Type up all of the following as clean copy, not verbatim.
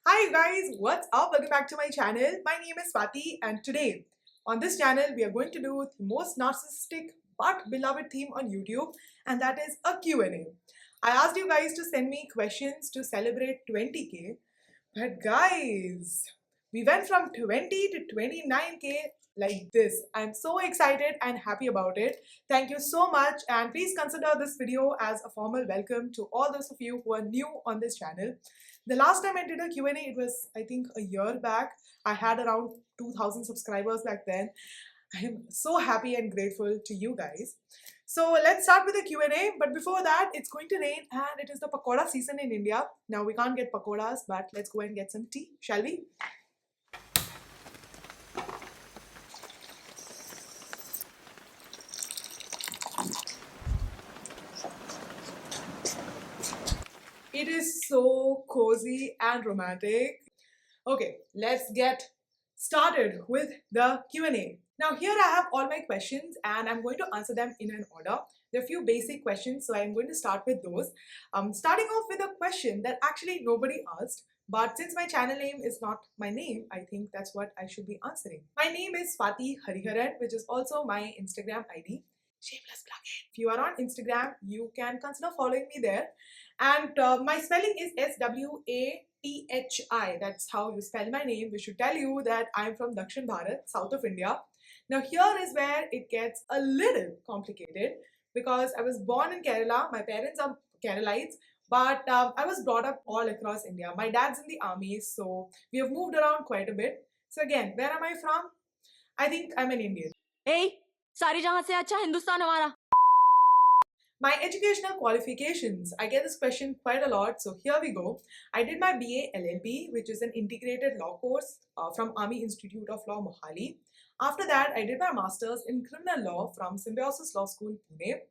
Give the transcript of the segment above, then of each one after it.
Hi guys, what's up? Welcome back to my channel. My name is Swati and today on this channel we are going to do the most narcissistic but beloved theme on YouTube, and that is a Q&A. I asked you guys to send me questions to celebrate 20k, but guys, we went from 20 to 29k like this. I'm so excited and happy about it. Thank you so much, and please consider this video as a formal welcome to all those of you who are new on this channel. The last time I did a Q&A, it was I think a year back. I had around 2000 subscribers back then. I am so happy and grateful to you guys. So let's start with the Q&A, but before that, it's going to rain and it is the pakoda season in India. Now we can't get pakodas, but let's go and get some tea, shall we? It is so cozy and romantic. Okay, let's get started with the Q&A. Now here I have all my questions and I'm going to answer them in an order. There are a few basic questions, so I'm going to start with those. Starting off with a question that actually nobody asked, but since my channel name is not my name, I think that's what I should be answering. My name is Swati Hariharan, which is also my Instagram ID. Shameless plug-in. If you are on Instagram, you can consider following me there. And my spelling is Swathi. That's how you spell my name, which should tell you that I'm from Dakshin Bharat, south of India. Now here is where it gets a little complicated because I was born in Kerala. My parents are Keralites, but I was brought up all across India. My dad's in the army, so we have moved around quite a bit. So again, where am I from? I think I'm an Indian. Hey, सारी जहां से अच्छा हिंदुस्तान हमारा. My educational qualifications. I get this question quite a lot, so here we go. I did my BA LLB, which is an integrated law course from Army Institute of Law, Mohali. After that, I did my master's in criminal law from Symbiosis Law School, Pune.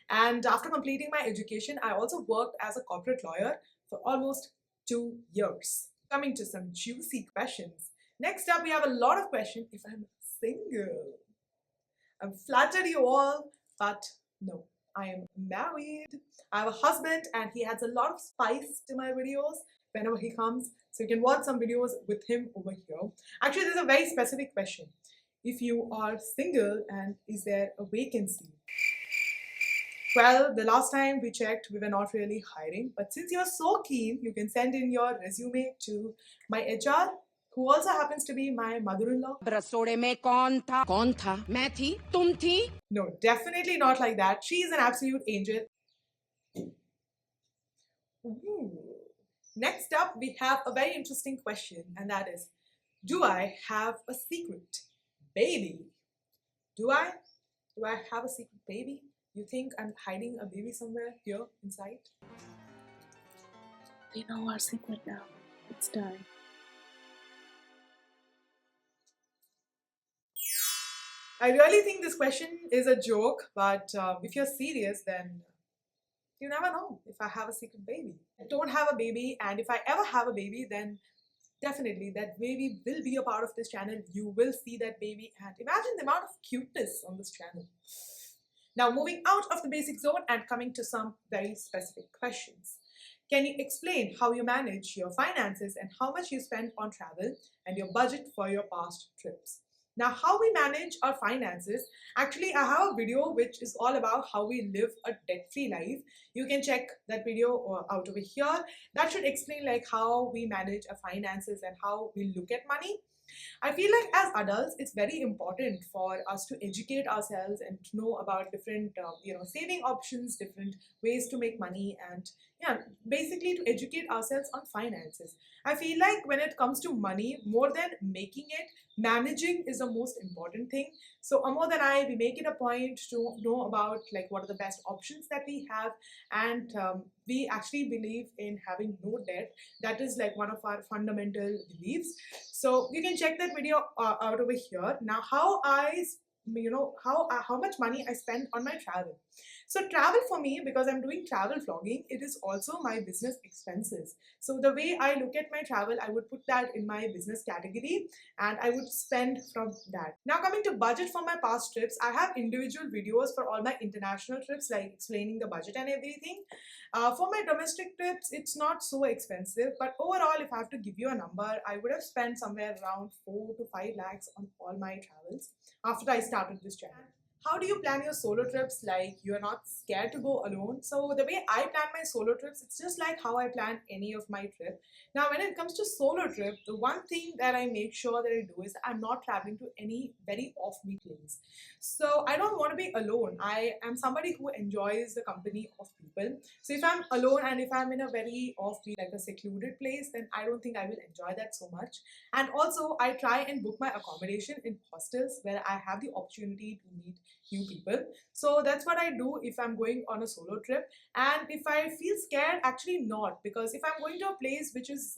And after completing my education, I also worked as a corporate lawyer for almost 2 years. Coming to some juicy questions. Next up, we have a lot of questions if I'm single. I'm flattered you all, but no. I am married, I have a husband, and he adds a lot of spice to my videos whenever he comes. So you can watch some videos with him over here. Actually, there's a very specific question. If you are single, and is there a vacancy? Well, the last time we checked, we were not really hiring. But since you're so keen, you can send in your resume to my HR, who also happens to be my mother-in-law. रसोड़े में कौन था? कौन था? मैं थी? तुम थी? No, definitely not like that. She is an absolute angel. Ooh. Next up, we have a very interesting question, and that is, do I have a secret baby? Do I? Do I have a secret baby? You think I'm hiding a baby somewhere here inside? They know our secret now. It's time. I really think this question is a joke, but if you're serious, then you never know if I have a secret baby. I don't have a baby, and if I ever have a baby, then definitely that baby will be a part of this channel. You will see that baby, and imagine the amount of cuteness on this channel. Now, moving out of the basic zone and coming to some very specific questions. Can you explain how you manage your finances and how much you spend on travel and your budget for your past trips? Now, how we manage our finances, actually I have a video which is all about how we live a debt-free life. You can check that video out over here. That should explain like how we manage our finances and how we look at money. I feel like as adults, it's very important for us to educate ourselves and to know about different, saving options, different ways to make money, and yeah, basically to educate ourselves on finances. I feel like when it comes to money, more than making it, managing is the most important thing. So Amod and I, we make it a point to know about like what are the best options that we have, and we actually believe in having no debt. That is like one of our fundamental beliefs. So you can check that video out over here. Now, how much money I spend on my travel. So travel for me, because I'm doing travel vlogging, it is also my business expenses. So the way I look at my travel, I would put that in my business category and I would spend from that. Now coming to budget for my past trips, I have individual videos for all my international trips, like explaining the budget and everything. For my domestic trips, it's not so expensive, but overall, if I have to give you a number, I would have spent somewhere around 4 to 5 lakhs on all my travels after I started this channel. How do you plan your solo trips? Like, you're not scared to go alone. So the way I plan my solo trips, it's just like how I plan any of my trip. Now when it comes to solo trip, the one thing that I make sure that I do is I'm not traveling to any very offbeat place. So I don't want to be alone. I am somebody who enjoys the company of people. So if I'm alone and if I'm in a very offbeat, like a secluded place, then I don't think I will enjoy that so much. And also I try and book my accommodation in hostels where I have the opportunity to meet new people. So that's what I do if I'm going on a solo trip. And if I feel scared, actually not, because if I'm going to a place which is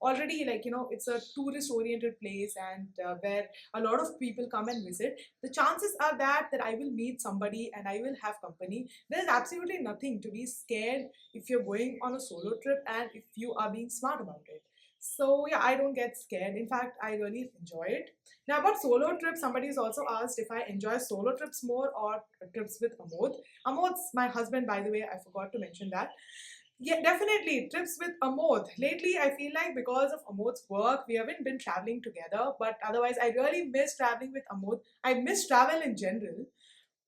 already, like, it's a tourist oriented place and where a lot of people come and visit, the chances are that I will meet somebody and I will have company. There's absolutely nothing to be scared if you're going on a solo trip and if you are being smart about it. So yeah, I don't get scared. In fact, I really enjoy it. Now about solo trips, somebody has also asked if I enjoy solo trips more or trips with Amod. Amod's my husband, by the way, I forgot to mention that. Yeah, definitely trips with Amod. Lately, I feel like because of Amod's work, we haven't been traveling together. But otherwise, I really miss traveling with Amod. I miss travel in general.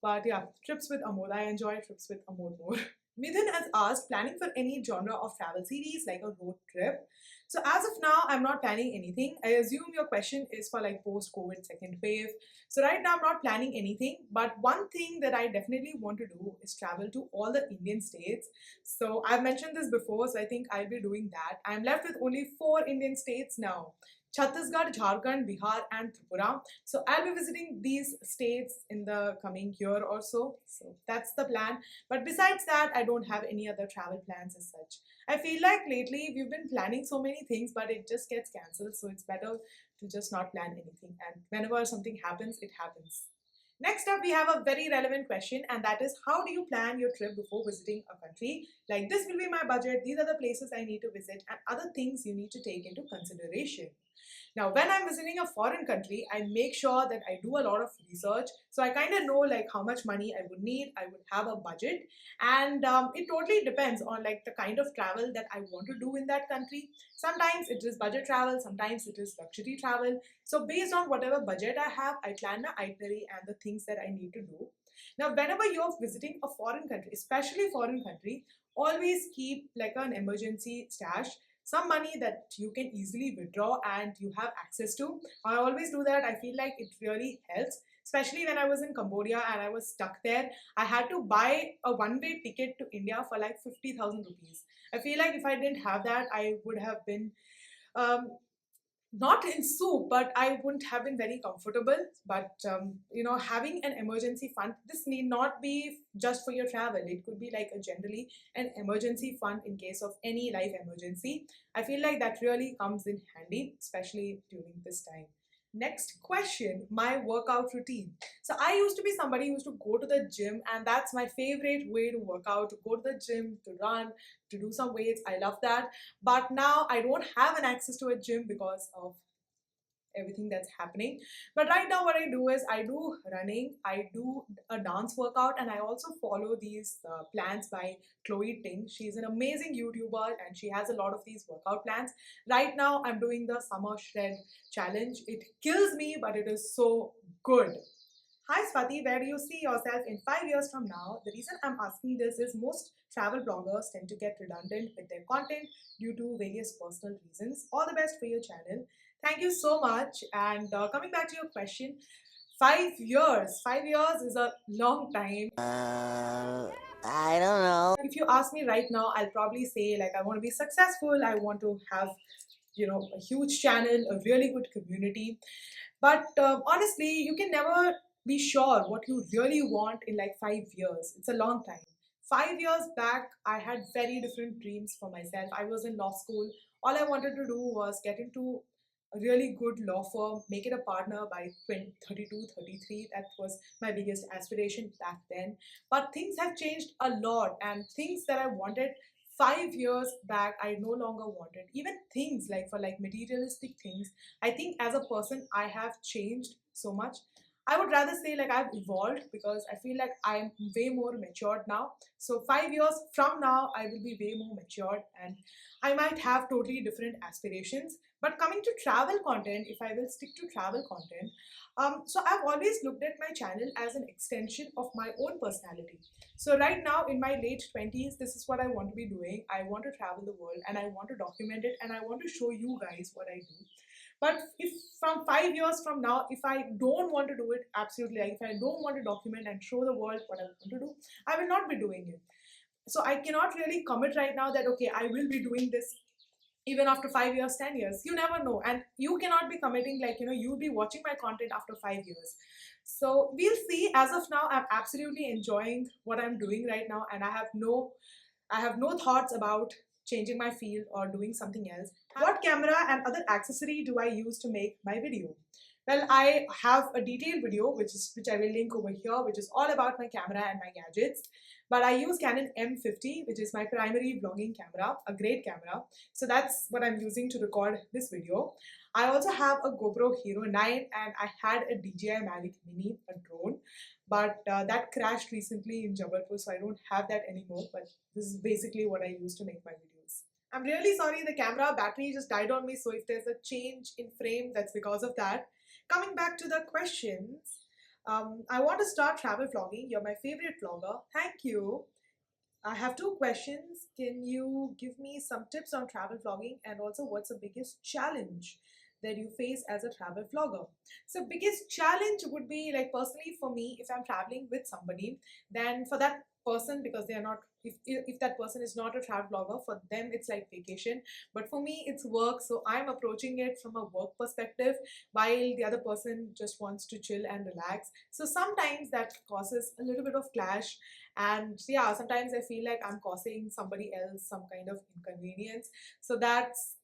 But yeah, trips with Amod. I enjoy trips with Amod more. Midhan has asked, planning for any genre of travel series like a road trip. So as of now, I'm not planning anything. I assume your question is for like post-COVID second wave. So right now, I'm not planning anything. But one thing that I definitely want to do is travel to all the Indian states. So I've mentioned this before, so I think I'll be doing that. I'm left with only 4 Indian states now: Chhattisgarh, Jharkhand, Bihar, and Tripura. So I'll be visiting these states in the coming year or so. So that's the plan. But besides that, I don't have any other travel plans as such. I feel like lately we've been planning so many things, but it just gets cancelled. So it's better to just not plan anything. And whenever something happens, it happens. Next up, we have a very relevant question, and that is, how do you plan your trip before visiting a country? Like, this will be my budget, these are the places I need to visit, and other things you need to take into consideration. Now, when I'm visiting a foreign country, I make sure that I do a lot of research. So I kind of know like how much money I would need. I would have a budget, and it totally depends on like the kind of travel that I want to do in that country. Sometimes it is budget travel, sometimes it is luxury travel. So based on whatever budget I have, I plan my itinerary and the things that I need to do. Now, whenever you're visiting a foreign country, especially foreign country, always keep like an emergency stash, some money that you can easily withdraw and you have access to. I always do that. I feel like it really helps, especially when I was in Cambodia and I was stuck there. I had to buy a one-way ticket to India for like 50,000 rupees. I feel like if I didn't have that, I would have been um, not in soup, but I wouldn't have been very comfortable. But having an emergency fund, this need not be just for your travel. It could be like a generally an emergency fund in case of any life emergency. I feel like that really comes in handy, especially during this time. Next question, my workout routine. So I used to be somebody who used to go to the gym, and that's my favorite way to work out, to go to the gym, to run, to do some weights. I love that. But now I don't have an access to a gym because of everything that's happening. But right now what I do is I do running, I do a dance workout, and I also follow these plans by Chloe Ting. She's an amazing YouTuber and she has a lot of these workout plans. Right now I'm doing the summer shred challenge. It kills me, but it is so good. Hi Swati, where do you see yourself in 5 years from now? The reason I'm asking this is most travel bloggers tend to get redundant with their content due to various personal reasons. All the best for your channel. Thank you so much. And coming back to your question, 5 years. 5 years is a long time. I don't know. If you ask me right now, I'll probably say like I want to be successful. I want to have a huge channel, a really good community. But honestly, you can never be sure what you really want in like 5 years. It's a long time. 5 years back, I had very different dreams for myself. I was in law school. All I wanted to do was get into a really good law firm, make it a partner by 32, 33. That was my biggest aspiration back then. But things have changed a lot, and things that I wanted 5 years back, I no longer wanted. Even things like for like materialistic things, I think as a person, I have changed so much. I would rather say like I've evolved because I feel like I'm way more matured now. So 5 years from now, I will be way more matured and I might have totally different aspirations. But coming to travel content, if I will stick to travel content, so I've always looked at my channel as an extension of my own personality. So right now in my late 20s, this is what I want to be doing. I want to travel the world and I want to document it and I want to show you guys what I do. But if from 5 years from now, if I don't want to do it, absolutely, like if I don't want to document and show the world what I want to do, I will not be doing it. So I cannot really commit right now that, okay, I will be doing this even after 5 years, 10 years. You never know. And you cannot be committing like, you'll be watching my content after 5 years. So we'll see. As of now, I'm absolutely enjoying what I'm doing right now. And I have no thoughts about changing my field or doing something else. What camera and other accessory do I use to make my video? Well, I have a detailed video which I will link over here, which is all about my camera and my gadgets. But I use Canon M50, which is my primary vlogging camera, a great camera. So that's what I'm using to record this video. I also have a GoPro Hero 9 and I had a DJI Mavic Mini, a drone. But that crashed recently in Jabalpur, so I don't have that anymore. But this is basically what I use to make my videos. I'm really sorry, the camera battery just died on me, so if there's a change in frame, that's because of that. Coming back to the questions, I want to start travel vlogging. You're my favorite vlogger. Thank you. I have two questions. Can you give me some tips on travel vlogging, and also what's the biggest challenge that you face as a travel vlogger? So biggest challenge would be, like, personally for me, if I'm traveling with somebody, then for that person, because they are not, if that person is not a travel vlogger, for them it's like vacation, but for me it's work. So I'm approaching it from a work perspective while the other person just wants to chill and relax. So sometimes that causes a little bit of clash, and yeah, sometimes I feel like I'm causing somebody else some kind of inconvenience. So that's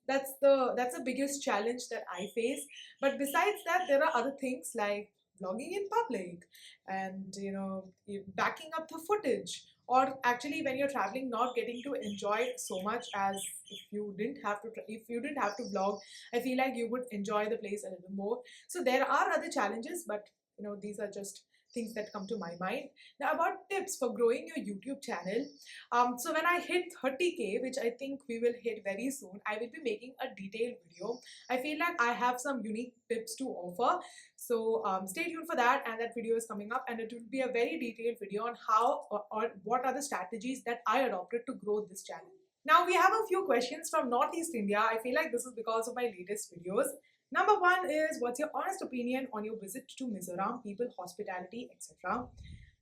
the biggest challenge that I face. But besides that, there are other things like vlogging in public and backing up the footage, or actually when you're traveling not getting to enjoy so much as if you didn't have to vlog. I feel like you would enjoy the place a little more. So there are other challenges, but these are just things that come to my mind. Now, about tips for growing your YouTube channel. So when I hit 30K, which I think we will hit very soon, I will be making a detailed video. I feel like I have some unique tips to offer. So stay tuned for that, and that video is coming up, and it will be a very detailed video on how or what are the strategies that I adopted to grow this channel. Now we have a few questions from Northeast India. I feel like this is because of my latest videos. Number one is, what's your honest opinion on your visit to Mizoram, people, hospitality, etc.?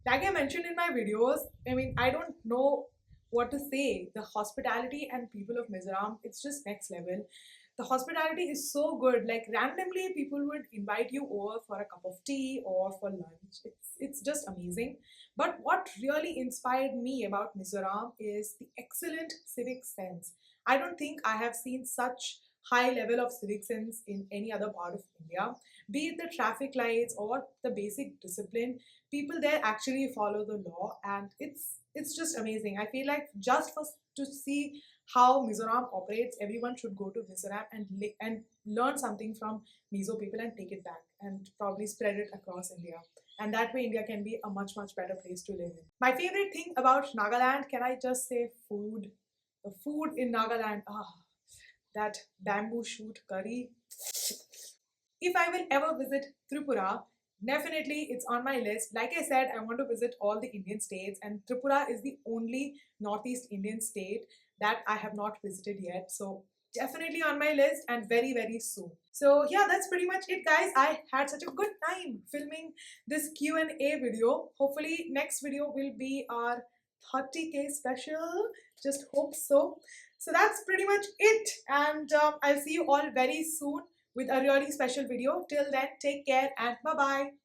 Like I mentioned in my videos, I mean, I don't know what to say. The hospitality and people of Mizoram, it's just next level. The hospitality is so good. Like randomly, people would invite you over for a cup of tea or for lunch. It's just amazing. But what really inspired me about Mizoram is the excellent civic sense. I don't think I have seen such high level of civic sense in any other part of India. Be it the traffic lights or the basic discipline, people there actually follow the law, and it's just amazing. I feel like just for to see how Mizoram operates, everyone should go to Mizoram and learn something from Mizo people and take it back and probably spread it across India. And that way India can be a much, much better place to live in. My favorite thing about Nagaland, can I just say food? The food in Nagaland, that bamboo shoot curry. If I will ever visit Tripura, definitely it's on my list. Like I said, I want to visit all the Indian states, and Tripura is the only Northeast Indian state that I have not visited yet. So definitely on my list, and very, very soon. So yeah, that's pretty much it, guys. I had such a good time filming this Q&A video. Hopefully next video will be our 30K special. Just hope so. So that's pretty much it, and I'll see you all very soon with a really special video. Till then, take care and bye-bye.